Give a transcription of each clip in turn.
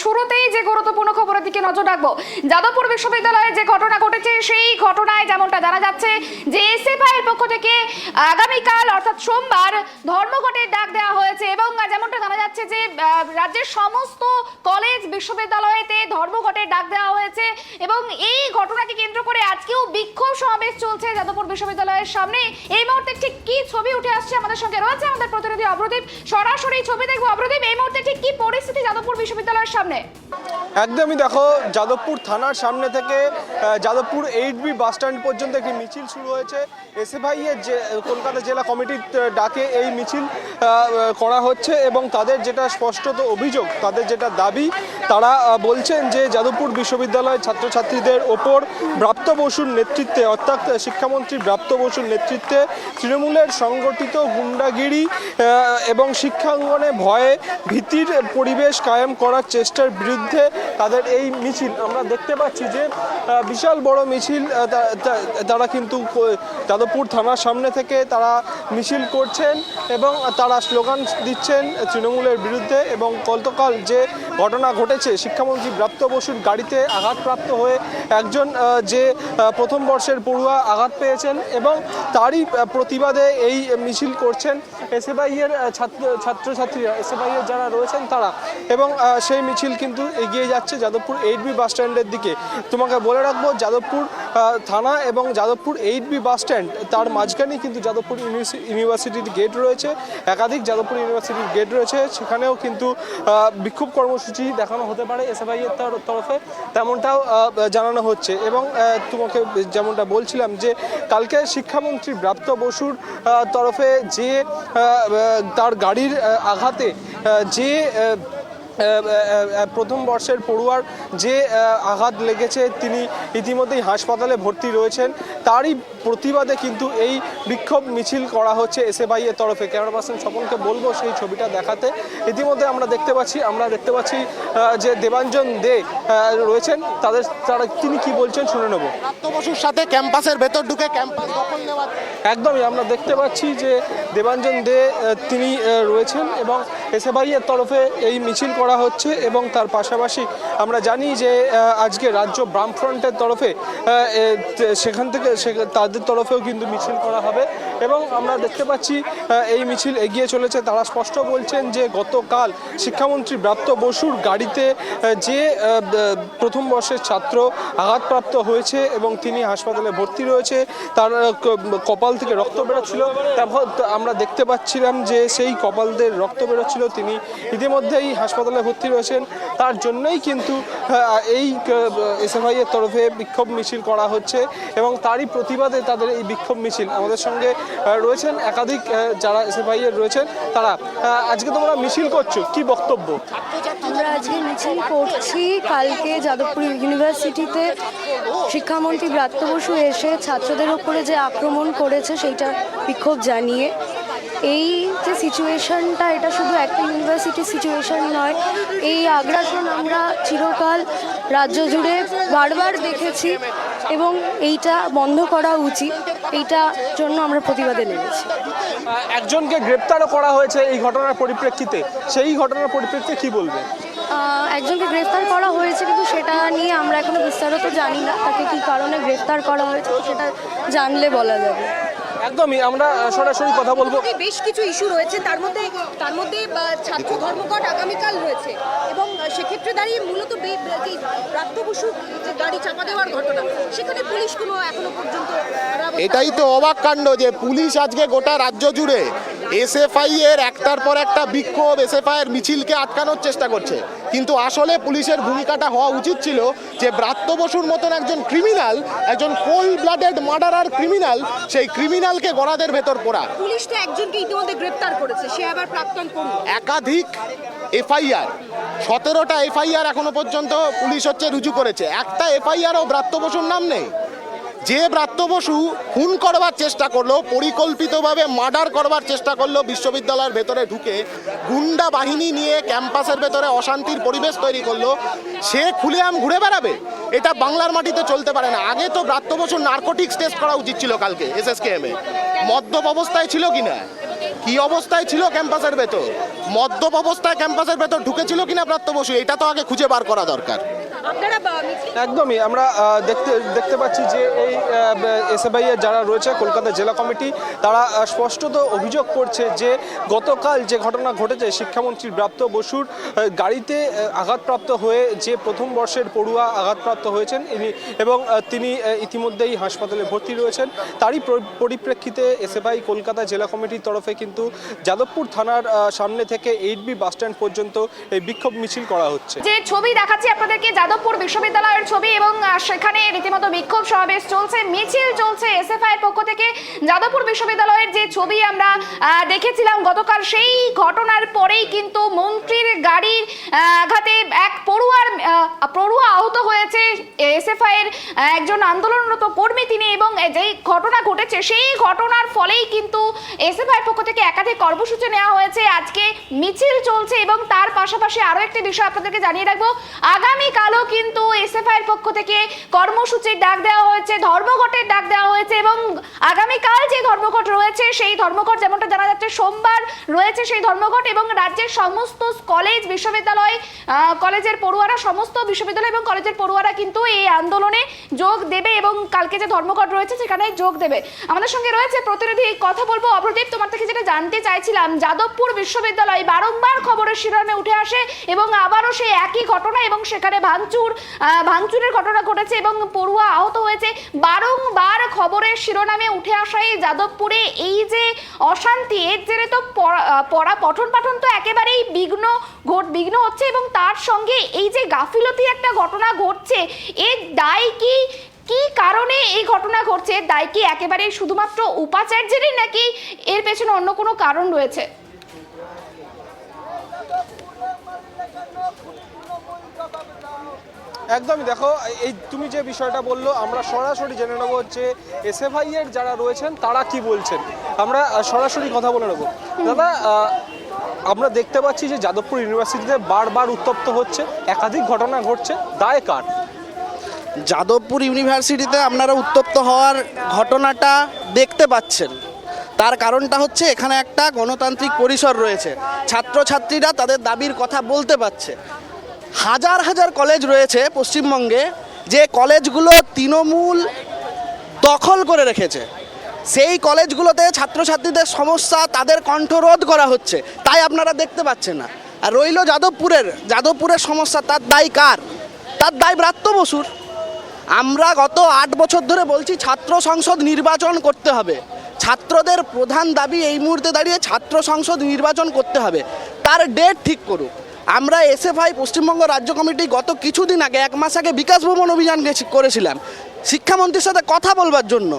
শুরুতেই যে গুরুত্বপূর্ণ খবরের দিকে নজর রাখবো। যাদবপুর বিশ্ববিদ্যালয়ে যে ঘটনা ঘটেছে সেই ঘটনায় যেমনটা জানা যাচ্ছে যে এসএফআই এর পক্ষ থেকে আগামীকাল অর্থাৎ সোমবার ধর্মঘটের ডাক দেওয়া হয়েছে এবং যেমনটা জানা যাচ্ছে যে রাজ্যের সমস্ত কলেজ বিশ্ববিদ্যালয়েতে ধর্মঘটের ডাক দেওয়া হয়েছে এবং এই ঘটনাকে কেন্দ্র করে আজকেও বিক্ষোভ সমাবেশ চলছে যাদবপুর বিশ্ববিদ্যালয়ের সামনে। এই মুহূর্তে ঠিক কি ছবি উঠে আসছে আমাদের সঙ্গে রয়েছে আমাদের প্রতিনিধি অব্রদীপ, সরাসরি ছবি দেখবো। অব্রদীপ, এই মুহূর্তে ঠিক কি পরিস্থিতি যাদবপুর বিশ্ববিদ্যালয়ের সামনে? একদমই দেখো, যাদবপুর থানার সামনে থেকে যাদবপুর 8B বাস স্ট্যান্ড পর্যন্ত একটি মিছিল শুরু হয়েছে। এসএফআই এর যে কলকাতা জেলা কমিটির ডাকে এই মিছিল করা হচ্ছে এবং তাদের যেটা স্পষ্টত অভিযোগ, তাদের যেটা দাবি, তারা বলছেন যে যাদবপুর বিশ্ববিদ্যালয়ের ছাত্রছাত্রীদের ওপর ব্রাত্য বসুর নেতৃত্বে অর্থাৎ শিক্ষামন্ত্রী ব্রাত্য বসুর নেতৃত্বে তৃণমূলের সংগঠিত গুন্ডাগিরি এবং শিক্ষাঙ্গনে ভয়ে ভীতির পরিবেশ কায়েম করার চেষ্টার বিরুদ্ধে তাদের এই মিছিল। আমরা দেখতে পাচ্ছি যে বিশাল বড় মিছিল তারা কিন্তু যাদবপুর থানার সামনে থেকে তারা মিছিল করছেন এবং তারা স্লোগান দিচ্ছেন তৃণমূলের বিরুদ্ধে। এবং গতকাল যে ঘটনা ঘটেছে, শিক্ষামন্ত্রী ব্রাত্য বসুর গাড়িতে আঘাতপ্রাপ্ত হয়ে একজন যে প্রথম বর্ষের পড়ুয়া আঘাত পেয়েছেন এবং তারই প্রতিবাদে এই মিছিল করছেন এসএফআই এর ছাত্রছাত্রীরা, এসএফআই এর যারা রয়েছেন তারা। এবং সেই মিছিল কিন্তু এগিয়ে যাচ্ছে যাদবপুর 8B বাস স্ট্যান্ডের দিকে। তোমাকে বলে রাখবো, যাদবপুর থানা এবং যাদবপুর 8B বাস স্ট্যান্ড তার মাঝখানেই কিন্তু যাদবপুর ইউনিভার্সিটির গেট রয়েছে, একাধিক যাদবপুর ইউনিভার্সিটির গেট রয়েছে। সেখানেও কিন্তু বিক্ষোভ কর্মসূচি দেখানো হতে পারে এসএফআই এর তরফে, তেমনটাও জানানো হচ্ছে। এবং তোমাকে যেমনটা বলছিলাম যে কালকে শিক্ষামন্ত্রী ব্রাত্য বসুর তরফে যে তার গাড়ির আঘাতে যে প্রথম বর্ষের পড়ুয়ার যে আঘাত লেগেছে, তিনি ইতিমধ্যেই হাসপাতালে ভর্তি রয়েছেন। তারই প্রতিবাদে কিন্তু এই বিক্ষোভ মিছিল করা হচ্ছে এসএফআই এর তরফে। ক্যামেরা পার্সন স্বপনকে বলবো সেই ছবিটা দেখাতে। ইতিমধ্যে আমরা দেখতে পাচ্ছি যে দেবাঞ্জন দে রয়েছেন, তিনি কি বলছেন শুনে নেব। ব্রাত্য বসুর সাথে ক্যাম্পাসের ভেতর ঢুকে ক্যাম্পাস দখল নেওয়া, একদমই আমরা দেখতে পাচ্ছি যে দেবাঞ্জন দে তিনি রয়েছেন এবং এসএফআই এর তরফে এই মিছিল করা হচ্ছে। এবং তার পাশাপাশি আমরা জানি যে আজকে রাজ্য বামফ্রন্টের তরফে সেখান থেকে তাদের তরফেও কিন্তু মিছিল করা হবে এবং আমরা দেখতে পাচ্ছি এই মিছিল এগিয়ে চলেছে। তারা স্পষ্ট বলছেন যে গতকাল শিক্ষামন্ত্রী ব্রাত্য বসুর গাড়িতে যে প্রথম বর্ষের ছাত্র আঘাতপ্রাপ্ত হয়েছে এবং তিনি হাসপাতালে ভর্তি রয়েছে, তার কপাল থেকে রক্ত বেরোচ্ছিল। তারপর আমরা দেখতে পাচ্ছিলাম যে সেই কপাল দিয়ে রক্ত বেরোচ্ছিল, তিনি ইতিমধ্যেই হাসপাতালে ভর্তি রয়েছেন। তার জন্যই কিন্তু এই এসএফআই এর তরফে বিক্ষোভ মিছিল করা হচ্ছে এবং তারই প্রতিবাদে তাদের এই বিক্ষোভ মিছিল। আমাদের সঙ্গে রয়েছেন একাধিক যারা এসএফআই এর রয়েছেন তারা। আজকে তোমরা মিছিল করছো, কি বক্তব্য? আমরা আজকে মিছিল করছি। কালকে যাদবপুর ইউনিভার্সিটিতে শিক্ষামন্ত্রী ব্রাত্য বসু এসে ছাত্রদের উপরে যে আক্রমণ করেছে সেইটা বিক্ষোভ জানিয়ে। এই যে সিচুয়েশনটা, এটা শুধু একটা ইউনিভার্সিটির সিচুয়েশন নয়, এই আগ্রাসন আমরা চিরকাল রাজ্য জুড়ে বারবার দেখেছি এবং এইটা বন্ধ করা উচিত। এইটার জন্য আমরা প্রতিবাদে নেমেছি। একজনকে গ্রেপ্তারও করা হয়েছে এই ঘটনার পরিপ্রেক্ষিতে, সেই ঘটনার পরিপ্রেক্ষিতে কি বলবে? একজনকে গ্রেফতার করা হয়েছে, কিন্তু সেটা নিয়ে আমরা এখনো বিস্তারিত জানি না, তাকে কি কারণে গ্রেফতার করা হয়েছে সেটা জানলে বলা যাবে। একদমই, আমরা সরাসরি কথা বলবো। বেশ কিছু ইস্যু রয়েছে, তার মধ্যে ছাত্র ধর্মঘট আগামীকাল রয়েছে এবং সেক্ষেত্রে দাঁড়িয়ে মূলত ব্রাত্য বসু যে গাড়ি চাপা দেওয়ার ঘটনা, সেখানে পুলিশ কোনো এখনো পর্যন্ত। এটাই তো অবাক কাণ্ড যে পুলিশ আজকে গোটা রাজ্য জুড়ে এসএফআই এর একটার পর একটা বিক্ষোভ, এসএফআই এর মিছিলকে আটকানোর চেষ্টা করছে। কিন্তু আসলে পুলিশের ভূমিকাটা হওয়া উচিত ছিল যে ব্রাত্য বসুর মতন একজন ক্রিমিনাল, একজন কোল্ড ব্লাডেড মার্ডারার ক্রিমিনাল, সেই ক্রিমিনালকে গড়াদের ভেতর পড়া। পুলিশ তো একজনকে ইতিমধ্যে গ্রেফতার করেছে, সে আবার প্রাক্তন পড়ুয়া। একাধিক এফআইআর, 17টা এফআইআর এখনো পর্যন্ত পুলিশ রুজু করেছে। একটা এফআইআরও ব্রাত্য বসুর নাম নেই। যে ব্রাত্য বসু খুন করবার চেষ্টা করলো, পরিকল্পিতভাবে মার্ডার করবার চেষ্টা করলো, বিশ্ববিদ্যালয়ের ভেতরে ঢুকে গুন্ডা বাহিনী নিয়ে ক্যাম্পাসের ভেতরে অশান্তির পরিবেশ তৈরি করলো, সে খুলেআম ঘুরে বেড়াবে? এটা বাংলার মাটিতে চলতে পারে না। আগে তো ব্রাত্য বসুর নার্কোটিক্স টেস্ট করা উচিত ছিল কালকে এসএসকেএম এ। মদ্যপ অবস্থায় ছিল কিনা, কি অবস্থায় ছিল ক্যাম্পাসের ভেতর, মদ্যপ অবস্থায় ক্যাম্পাসের ভেতর ঢুকেছিল কিনা ব্রাত্য বসু, এটা তো আগে খুঁজে বার করা দরকার। আপনারা একদমই আমরা দেখতে পাচ্ছি যে এই এসএফআই এর যারা রয়েছে কলকাতা জেলা কমিটি, তারা স্পষ্টত অভিযোগ করছে যে গতকাল যে ঘটনা ঘটেছে শিক্ষামন্ত্রী ব্রাত্য বসুর গাড়িতে আঘাতপ্রাপ্ত হয়ে যে প্রথম বর্ষের পড়ুয়া আঘাতপ্রাপ্ত হয়েছেন এবং তিনি ইতিমধ্যেই হাসপাতালে ভর্তি রয়েছেন। তারই পরিপ্রেক্ষিতে এসএফআই কলকাতা জেলা কমিটির তরফে কিন্তু যাদবপুর থানার সামনে থেকে 8B বাসস্ট্যান্ড পর্যন্ত এই বিক্ষোভ মিছিল করা হচ্ছে। যে ছবি দেখাচ্ছি আপনাদেরকে যাদবপুর বিশ্ববিদ্যালয়ের ছবি, এবং সেখানে রীতিমতো বিক্ষোভ সমাবেশ চলছে, মিছিল চলছে এসএফআই এর পক্ষ থেকে। যাদবপুর বিশ্ববিদ্যালয়ের যে ছবি আমরা দেখেছিলাম গতকাল, সেই ঘটনার পরেই কিন্তু মন্ত্রীর গাড়ির আঘাতে এক পড়ুয়া আহত হয়েছে। এসএফআই এর একজন আন্দোলনরত কর্মী তিনি, এবং যেই ঘটনা ঘটেছে সেই ঘটনার ফলেই কিন্তু এসএফআই এর পক্ষ থেকে একাধিক কর্মসূচি নেওয়া হয়েছে। আজকে মিছিল চলছে এবং তার পাশাপাশি আরো একটি বিষয় আপনাদেরকে জানিয়ে রাখবো, আগামীকালও কিন্তু এসএফআই এর পক্ষ থেকে কর্মসূচির ডাক দেওয়া হয়েছে, ধর্মঘটের ডাক দেওয়া হয়েছে। এবং আগামীকাল যে ধর্মঘট রয়েছে সেই ধর্মঘট যেমনটা জানা যাচ্ছে সোমবার রয়েছে সেই ধর্মঘট, এবং রাজ্যের সমস্ত কলেজ বিশ্ববিদ্যালয় কলেজের পড়ুয়ারা, সমস্ত বিশ্ববিদ্যালয় এবং কলেজের পড়ুয়ারা কিন্তু এই আন্দোলনে যোগ দেবে এবং কালকে যে ধর্মঘট রয়েছে সেখানে যোগ দেবে। আমাদের সঙ্গে রয়েছে প্রতিনিধি, কথা বলবো। অপ্রদীপ, তোমার থেকে যেটা জানতে চাইছিলাম, যাদবপুর বিশ্ববিদ্যালয় বারংবার খবরের শিরোনামে উঠে আসে এবং আবারও সেই একই ঘটনা, এবং সেখানে ভাঙচুরের ঘটনা ঘটেছে এবং পড়ুয়া আহত হয়েছে। বারংবার খবরের শিরোনামে উঠে আসায় যাদবপুরে এই যে অশান্তি, এর জেরে তো পঠন পাঠন তো একেবারেই বিঘ্ন হচ্ছে, এবং তার সঙ্গে এই যে গাফিলতির একটা ঘটনা ঘটছে, এর দায় কি কারণে এই ঘটনা ঘটছে? দায় কি একেবারে শুধুমাত্র উপাচার্যেরই, নাকি এর পেছনে অন্য কোনো কারণ রয়েছে? একদমই, দেখো এই তুমি যে বিষয়টা বললো, আমরা সরাসরি জেনে নেবো যে এসএফআই এর যারা রয়েছেন তারা কি বলছেন। আমরা সরাসরি কথা বলে নেবো। দাদা, আমরা দেখতে পাচ্ছি যে যাদবপুর ইউনিভার্সিটিতে বারবার উত্তপ্ত হচ্ছে, একাধিক ঘটনা ঘটছে, দায় কার? যাদবপুর ইউনিভার্সিটিতে আপনারা উত্তপ্ত হওয়ার ঘটনাটা দেখতে পাচ্ছেন, তার কারণটা হচ্ছে এখানে একটা গণতান্ত্রিক পরিসর রয়েছে, ছাত্রছাত্রীরা তাদের দাবির কথা বলতে পারছে। হাজার হাজার কলেজ রয়েছে পশ্চিমবঙ্গে, যে কলেজগুলো তৃণমূল দখল করে রেখেছে, সেই কলেজগুলোতে ছাত্রছাত্রীদের সমস্যা, তাদের কণ্ঠরোধ করা হচ্ছে, তাই আপনারা দেখতে পাচ্ছেন না। আর রইল যাদবপুরের সমস্যা, তার দায় কার? তার দায় ব্রাত্য বসুর। আমরা গত 8 বছর ধরে বলছি ছাত্র সংসদ নির্বাচন করতে হবে, ছাত্রদের প্রধান দাবি এই মুহূর্তে দাঁড়িয়ে ছাত্র সংসদ নির্বাচন করতে হবে, তার ডেট ঠিক করুক। আমরা এসএফআই পশ্চিমবঙ্গ রাজ্য কমিটি গত কিছুদিন আগে, 1 মাস আগে বিকাশ ভবন অভিযান করেছিলাম শিক্ষামন্ত্রীর সাথে কথা বলবার জন্য,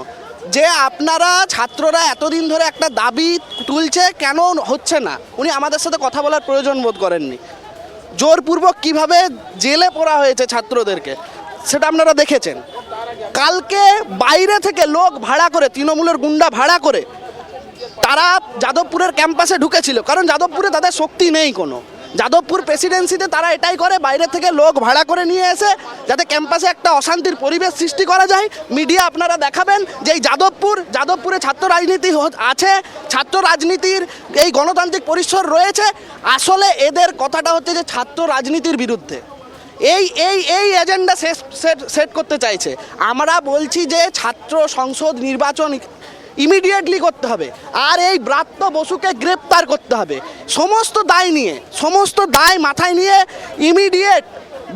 যে আপনারা ছাত্ররা এতদিন ধরে একটা দাবি তুলছে, কেন হচ্ছে না? উনি আমাদের সাথে কথা বলার প্রয়োজন বোধ করেননি। জোরপূর্বক কিভাবে জেলে পড়া হয়েছে ছাত্রদেরকে সেটা আপনারা দেখেছেন। কালকে বাইরে থেকে লোক ভাড়া করে, তৃণমূলের গুন্ডা ভাড়া করে তারা যাদবপুরের ক্যাম্পাসে ঢুকেছিল, কারণ যাদবপুরে তাদের শক্তি নেই কোনো। যাদবপুর প্রেসিডেন্সিতে তারা এটাই করে, বাইরে থেকে লোক ভাড়া করে নিয়ে এসে যাতে ক্যাম্পাসে একটা অশান্তির পরিবেশ সৃষ্টি করা যায়। মিডিয়া আপনারা দেখাবেন যে এই যাদবপুরে ছাত্র রাজনীতি আছে, ছাত্র রাজনীতির এই গণতান্ত্রিক পরিসর রয়েছে। আসলে এদের কথাটা হচ্ছে যে ছাত্র রাজনীতির বিরুদ্ধে এই এজেন্ডা সেট করতে চাইছে। আমরা বলছি যে ছাত্র সংসদ নির্বাচন ইমিডিয়েটলি করতে হবে, আর এই ব্রাত্য বসুকে গ্রেপ্তার করতে হবে সমস্ত দায় মাথায় নিয়ে। ইমিডিয়েট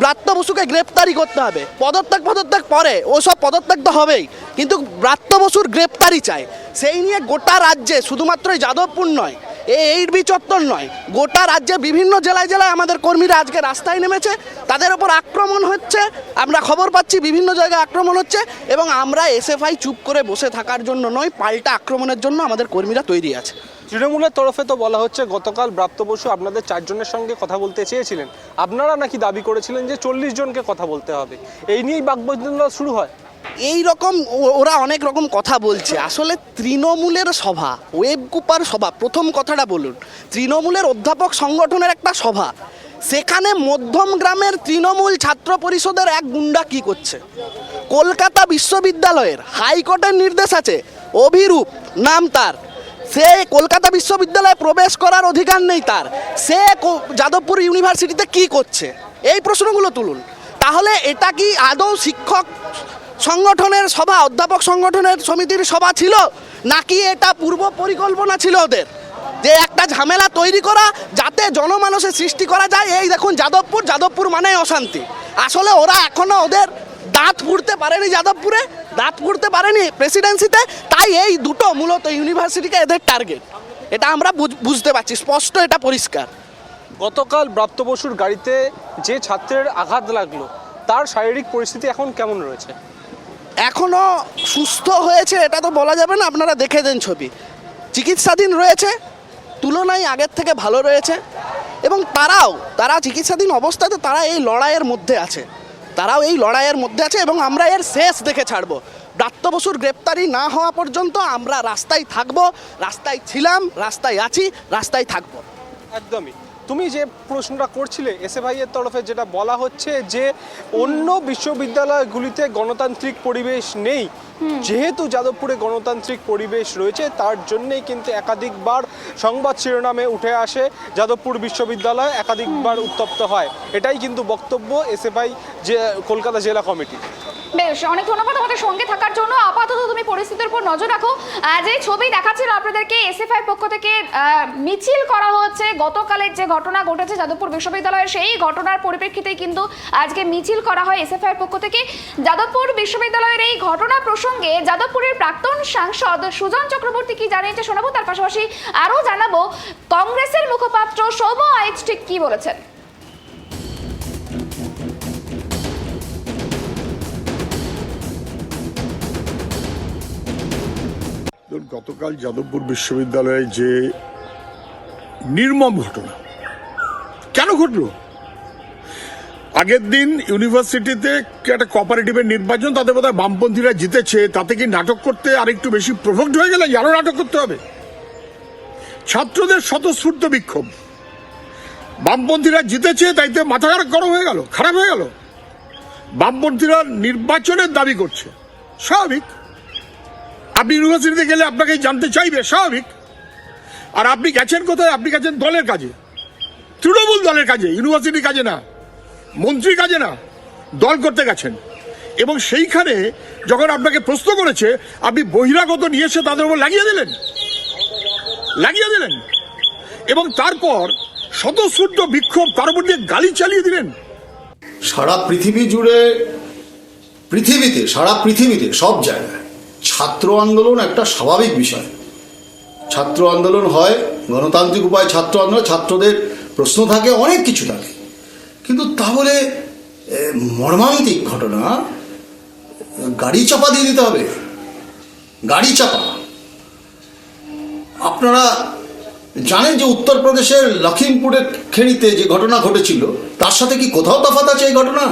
ব্রাত্য বসুকে গ্রেপ্তারি করতে হবে। পদত্যাগ পরে, ওসব পদত্যাগ তো হবেই, কিন্তু ব্রাত্য বসুর গ্রেপ্তারি চাই। সেই নিয়ে গোটা রাজ্যে, শুধুমাত্র যাদবপুর নয়, এই 8B চত্বর নয়, গোটা রাজ্যে বিভিন্ন জেলায় আমাদের কর্মীরা আজকে রাস্তায় নেমেছে, তাদের ওপর আক্রমণ হচ্ছে, আমরা খবর পাচ্ছি বিভিন্ন জায়গায় আক্রমণ হচ্ছে, এবং আমরা এসএফআই চুপ করে বসে থাকার জন্য নয়, পাল্টা আক্রমণের জন্য আমাদের কর্মীরা তৈরি আছে। তৃণমূলের তরফে তো বলা হচ্ছে গতকাল ব্রাত্য বসু আপনাদের 4 জনের সঙ্গে কথা বলতে চেয়েছিলেন, আপনারা নাকি দাবি করেছিলেন যে 40 জনকে কথা বলতে হবে, এই নিয়েই বাকবিতণ্ডা শুরু হয়। এই রকম ওরা অনেক রকম কথা বলছে। আসলে তৃণমূলের সভা, ওয়েবকুপার সভা, প্রথম কথাটা বলুন, তৃণমূলের অধ্যাপক সংগঠনের একটা সভা, সেখানে মধ্যম গ্রামের তৃণমূল ছাত্র পরিষদের এক গুন্ডা কি করছে? কলকাতা বিশ্ববিদ্যালয়ের হাইকোর্টের নির্দেশ আছে, অভিরূপ নাম তার, সে কলকাতা বিশ্ববিদ্যালয়ে প্রবেশ করার অধিকার নেই তার। সে যাদবপুর ইউনিভার্সিটিতে কি করছে, এই প্রশ্নগুলো তুলুন। তাহলে এটা কি আদৌ শিক্ষক সংগঠনের সভা, অধ্যাপক সংগঠনের সমিতির সভা ছিল, নাকি এটা পূর্ব পরিকল্পনা ছিল ওদের যে একটা ঝামেলা তৈরি করা যাতে জনমানসে সৃষ্টি করা যায়? এই দেখুন যাদবপুর মানে অশান্তি। আসলে ওরা এখনো ওদের দাঁত ফুটতে পারেনি, যাদবপুরে দাঁত ফুটতে পারেনি প্রেসিডেন্সিতে, তাই এই দুটো মূলত ইউনিভার্সিটিকে এদের টার্গেট। এটা আমরা বুঝতে পারছি, স্পষ্ট, এটা পরিষ্কার। গতকাল ব্রাত্য বসুর গাড়িতে যে ছাত্রের আঘাত লাগলো তার শারীরিক পরিস্থিতি এখন কেমন রয়েছে? এখনো সুস্থ হয়েছে এটা তো বলা যাবে না, আপনারা দেখে দেন ছবি। চিকিৎসাধীন রয়েছে, তুলনায় আগের থেকে ভালো রয়েছে, এবং তারা চিকিৎসাধীন অবস্থাতে তারা এই লড়াইয়ের মধ্যে আছে, এবং আমরা এর শেষ দেখে ছাড়বো। ব্রাত্য বসুর গ্রেপ্তারি না হওয়া পর্যন্ত আমরা রাস্তায় থাকবো, রাস্তায় ছিলাম, রাস্তায় আছি, রাস্তায় থাকবো। একদমই। তুমি যে প্রশ্নটা করছিলে এসএফআই-এর তরফে যেটা বলা হচ্ছে যে অন্য বিশ্ববিদ্যালয়গুলিতে গণতান্ত্রিক পরিবেশ নেই, যেহেতু যাদবপুরে গণতান্ত্রিক পরিবেশ রয়েছে তার জন্যেই কিন্তু একাধিকবার সংবাদ শিরোনামে উঠে আসে যাদবপুর বিশ্ববিদ্যালয় একাধিকবার উত্তপ্ত হয়। এটাই কিন্তু বক্তব্য এসএফআই যে কলকাতা জেলা কমিটি। বেশ, অনেক ধন্যবাদ আমাদের সঙ্গে থাকার জন্য। আপাতত তুমি পরিস্থিতির উপর নজর রাখো। যে ছবি দেখাচ্ছিল আপনাদেরকে, এসএফআই পক্ষ থেকে মিছিল করা হচ্ছে গতকালের যে ঘটনা ঘটেছে যাদবপুর বিশ্ববিদ্যালয়ের, সেই ঘটনার পরিপ্রেক্ষিতেই কিন্তু আজকে মিছিল করা হয় এসএফআই পক্ষ থেকে। যাদবপুর বিশ্ববিদ্যালয়ের এই ঘটনা প্রসঙ্গে যাদবপুরের প্রাক্তন সাংসদ সুজন চক্রবর্তী কি জানিয়েছে শোনাবো, তার পাশাপাশি আরও জানাবো কংগ্রেসের মুখপাত্র সৌম্য আইচ ঠিক কি বলেছেন। গতকাল যাদবপুর বিশ্ববিদ্যালয়ে যে নির্মম ঘটনা কেন ঘটল? আগের দিন ইউনিভার্সিটিতে একটা কোঅপারেটিভের নির্বাচন, তাদের বোধহয় বামপন্থীরা জিতেছে, তাতে কি নাটক করতে আরেকটু বেশি প্রভোক্ট হয়ে গেলে আরো নাটক করতে হবে? ছাত্রদের স্বতঃস্ফূর্ত বিক্ষোভ, বামপন্থীরা জিতেছে তাইতে মাথা গরম হয়ে গেল, খারাপ হয়ে গেল। বামপন্থীরা নির্বাচনের দাবি করছে, স্বাভাবিক। আপনি ইউনিভার্সিটিতে গেলে আপনাকে জানতে চাইবে, স্বাভাবিক। আর আপনি গেছেন কোথায়? আপনি গেছেন দলের কাজে, তৃণমূল দলের কাজে, ইউনিভার্সিটির কাজে না, মন্ত্রীর কাজে না, দল করতে গেছেন। এবং সেইখানে যখন আপনাকে প্রশ্ন করেছে আপনি বহিরাগত নিয়ে এসে তাদের উপর লাগিয়ে দিলেন, এবং তারপর স্বতঃস্ফূর্ত বিক্ষোভ, তার উপর দিয়ে গালি চালিয়ে দিলেন। সারা পৃথিবী জুড়ে, সারা পৃথিবীতে সব জায়গায় ছাত্র আন্দোলন একটা স্বাভাবিক বিষয়। ছাত্র আন্দোলন হয় গণতান্ত্রিক উপায়, ছাত্র আন্দোলন, ছাত্রদের প্রশ্ন থাকে, অনেক কিছু থাকে, কিন্তু তাহলে মর্মান্তিক ঘটনা গাড়ি চাপা দিয়ে দিতে হবে? গাড়ি চাপা, আপনারা জানেন যে উত্তরপ্রদেশের লখিমপুরের খেড়িতে যে ঘটনা ঘটেছিল তার সাথে কি কোথাও তফাৎ আছে এই ঘটনা?